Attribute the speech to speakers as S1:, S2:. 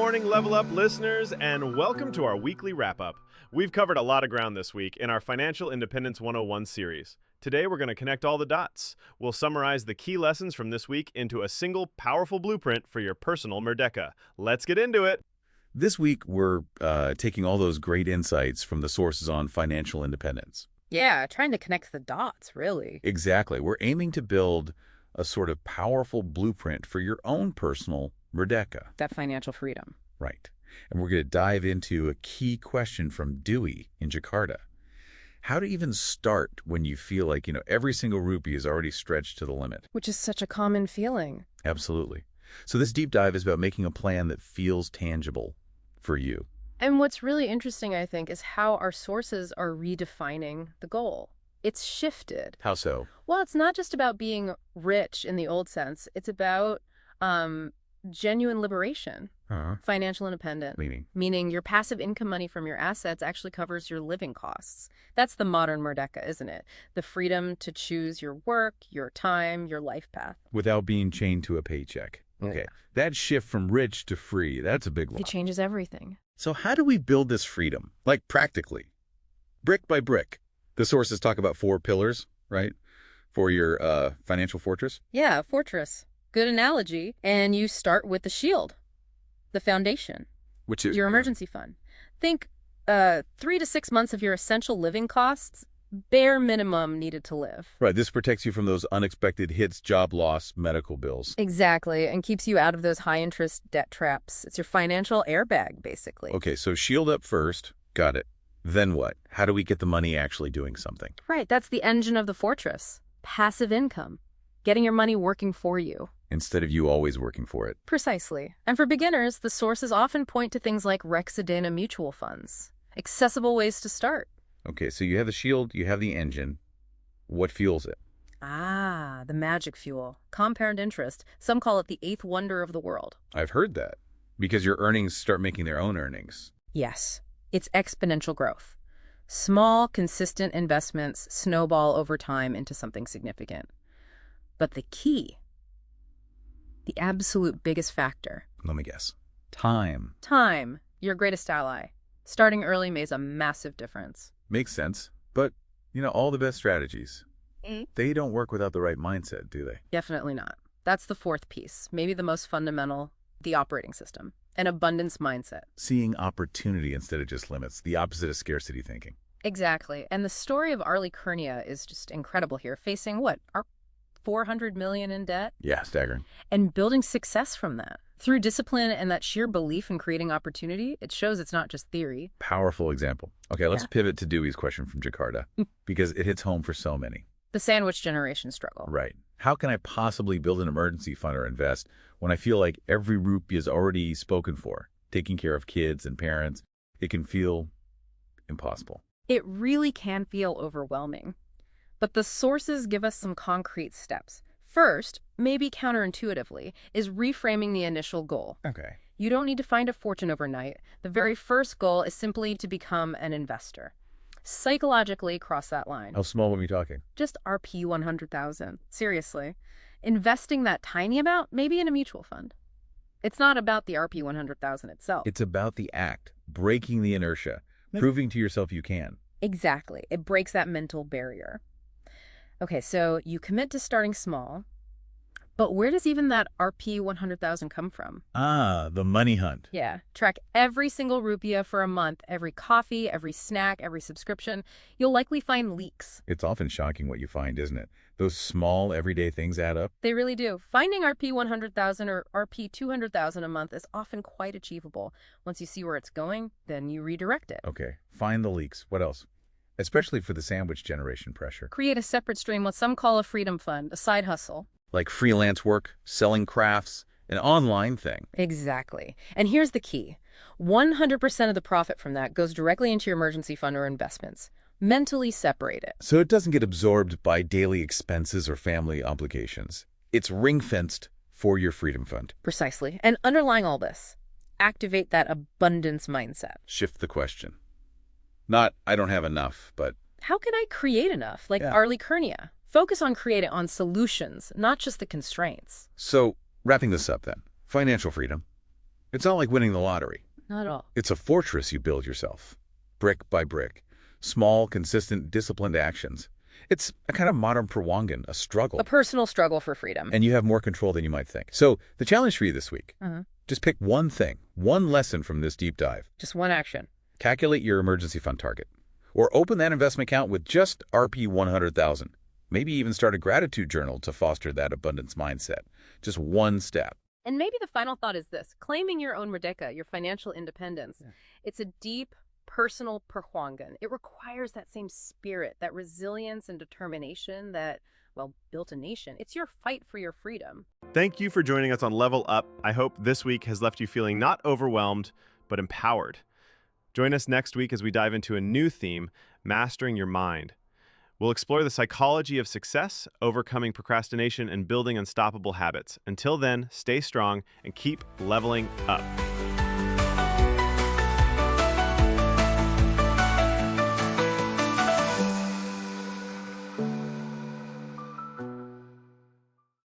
S1: morning, Level Up listeners, and welcome to our weekly wrap-up. We've covered a lot of ground this week in our Financial Independence 101 series. Today, we're going to connect all the dots. We'll summarize the key lessons from this week into a single powerful blueprint for your personal Merdeka. Let's get into it.
S2: This week, we're taking all those great insights from the sources on financial independence.
S3: Yeah, trying to connect the dots, really.
S2: Exactly. We're aiming to build a sort of powerful blueprint for your own personal Merdeka.
S3: That financial freedom.
S2: Right. And we're going to dive into a key question from Dewey in Jakarta. How to even start when you feel like, every single rupee is already stretched to the limit.
S3: Which is such a common feeling.
S2: Absolutely. So this deep dive is about making a plan that feels tangible for you.
S3: And what's really interesting, I think, is how our sources are redefining the goal. It's shifted.
S2: How so?
S3: Well, it's not just about being rich in the old sense. It's about genuine liberation, financial independence. Meaning your passive income money from your assets actually covers your living costs. That's the modern Merdeka, isn't it? The freedom to choose your work, your time, your life path.
S2: Without being chained to a paycheck. Okay. That shift from rich to free, that's a big one.
S3: It changes everything.
S2: So how do we build this freedom? Like practically, brick by brick. The sources talk about 4 pillars, right? For your financial fortress.
S3: Yeah, fortress. Good analogy. And you start with the shield, the foundation,
S2: which is
S3: your emergency fund. Think 3 to 6 months of your essential living costs, bare minimum needed to live.
S2: Right. This protects you from those unexpected hits, job loss, medical bills.
S3: Exactly. And keeps you out of those high interest debt traps. It's your financial airbag, basically.
S2: Okay. So shield up first. Got it. Then what? How do we get the money actually doing something?
S3: Right. That's the engine of the fortress. Passive income. Getting your money working for you.
S2: Instead of you always working for it.
S3: Precisely. And for beginners, the sources often point to things like Rexidana mutual funds. Accessible ways to start.
S2: Okay, so you have the shield, you have the engine. What fuels it?
S3: Ah, the magic fuel. Compound interest. Some call it the 8th wonder of the world.
S2: I've heard that. Because your earnings start making their own earnings.
S3: Yes. It's exponential growth. Small, consistent investments snowball over time into something significant. But the key, the absolute biggest factor.
S2: Let me guess. Time.
S3: Time, your greatest ally. Starting early makes a massive difference.
S2: Makes sense. But, all the best strategies, they don't work without the right mindset, do they?
S3: Definitely not. That's the 4th piece, maybe the most fundamental, the operating system, an abundance mindset.
S2: Seeing opportunity instead of just limits, the opposite of scarcity thinking.
S3: Exactly. And the story of Arlie Kurnia is just incredible here, facing our $400 million in debt?
S2: Yeah, staggering.
S3: And building success from that. Through discipline and that sheer belief in creating opportunity, it shows it's not just theory.
S2: Powerful example. Okay, let's pivot to Dewey's question from Jakarta, because it hits home for so many.
S3: The sandwich generation struggle.
S2: Right. How can I possibly build an emergency fund or invest when I feel like every rupee is already spoken for? Taking care of kids and parents, it can feel impossible.
S3: It really can feel overwhelming. But the sources give us some concrete steps. First, maybe counterintuitively, is reframing the initial goal.
S2: Okay.
S3: You don't need to find a fortune overnight. The very first goal is simply to become an investor. Psychologically cross that line.
S2: How small are we talking?
S3: Just RP 100,000. Seriously. Investing that tiny amount, maybe in a mutual fund. It's not about the RP 100,000 itself.
S2: It's about the act, breaking the inertia, proving to yourself you can.
S3: Exactly. It breaks that mental barrier. Okay, so you commit to starting small, but where does even that RP 100,000 come from?
S2: Ah, the money hunt.
S3: Yeah, track every single rupiah for a month, every coffee, every snack, every subscription. You'll likely find leaks.
S2: It's often shocking what you find, isn't it? Those small, everyday things add up.
S3: They really do. Finding RP 100,000 or RP 200,000 a month is often quite achievable. Once you see where it's going, then you redirect it.
S2: Okay, find the leaks. What else? Especially for the sandwich generation pressure.
S3: Create a separate stream, what some call a freedom fund, a side hustle.
S2: Like freelance work, selling crafts, an online thing.
S3: Exactly. And here's the key. 100% of the profit from that goes directly into your emergency fund or investments. Mentally separate it.
S2: So it doesn't get absorbed by daily expenses or family obligations. It's ring-fenced for your freedom fund.
S3: Precisely. And underlying all this, activate that abundance mindset.
S2: Shift the question. Not, I don't have enough, but
S3: how can I create enough? Like Arlie Kurnia. Focus on creating on solutions, not just the constraints.
S2: So, wrapping this up then, financial freedom. It's not like winning the lottery.
S3: Not at all.
S2: It's a fortress you build yourself, brick by brick. Small, consistent, disciplined actions. It's a kind of modern Perwangan, a struggle.
S3: A personal struggle for freedom.
S2: And you have more control than you might think. So the challenge for you this week, just pick one thing, one lesson from this deep dive.
S3: Just one action.
S2: Calculate your emergency fund target. Or open that investment account with just RP 100,000. Maybe even start a gratitude journal to foster that abundance mindset. Just one step.
S3: And maybe the final thought is this: claiming your own merdeka, your financial independence. Yeah. It's a deep, personal Perwangan. It requires that same spirit, that resilience and determination that, well, built a nation. It's your fight for your freedom.
S1: Thank you for joining us on Level Up. I hope this week has left you feeling not overwhelmed, but empowered. Join us next week as we dive into a new theme, mastering your mind. We'll explore the psychology of success, overcoming procrastination, and building unstoppable habits. Until then, stay strong and keep leveling up.